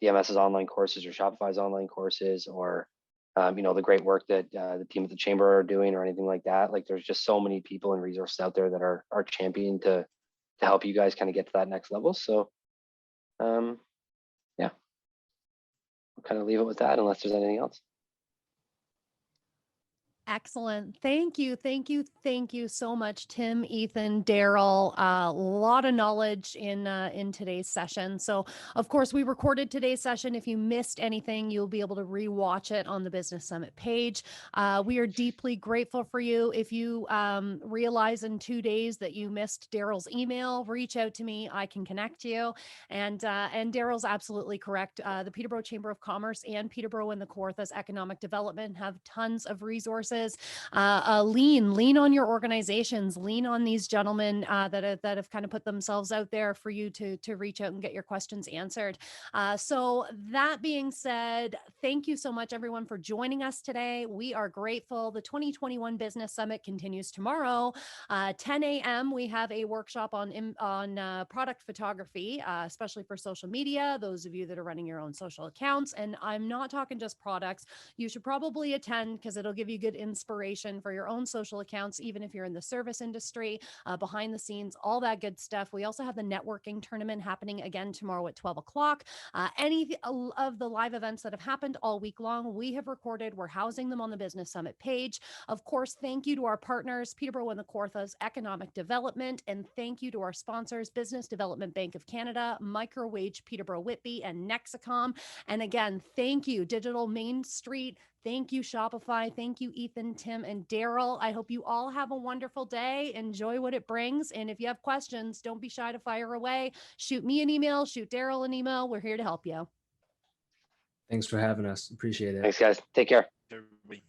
DMS's online courses or Shopify's online courses, or, the great work that the team at the Chamber are doing, or anything like that. Like, there's just so many people and resources out there that are championing to help you guys kind of get to that next level. So, yeah, I'll kind of leave it with that unless there's anything else. Excellent. Thank you. Thank you. Thank you so much, Tim, Ethan, Daryl. A lot of knowledge in today's session. So, of course, we recorded today's session. If you missed anything, you'll be able to rewatch it on the Business Summit page. We are deeply grateful for you. If you realize in 2 days that you missed Daryl's email, reach out to me. I can connect you. And Daryl's absolutely correct. The Peterborough Chamber of Commerce and Peterborough and the Kawarthas Economic Development have tons of resources. Lean on your organizations, lean on these gentlemen that have kind of put themselves out there for you to reach out and get your questions answered. So that being said, thank you so much, everyone, for joining us today. We are grateful. The 2021 Business Summit continues tomorrow, 10 a.m. We have a workshop on product photography, especially for social media. Those of you that are running your own social accounts, and I'm not talking just products. You should probably attend because it'll give you good inspiration for your own social accounts, even if you're in the service industry, behind the scenes, all that good stuff. We also have the networking tournament happening again tomorrow at 12 o'clock. Any of the live events that have happened all week long, we have recorded. We're housing them on the Business Summit page. Of course, thank you to our partners, Peterborough and the Kawarthas Economic Development, and thank you to our sponsors, Business Development Bank of Canada, Microwage Peterborough Whitby, and Nexicom. And again, thank you, Digital Main Street. Thank you, Shopify. Thank you, Ethan, Tim, and Daryl. I hope you all have a wonderful day. Enjoy what it brings. And if you have questions, don't be shy to fire away. Shoot me an email, shoot Daryl an email. We're here to help you. Thanks for having us. Appreciate it. Thanks, guys. Take care. Everybody.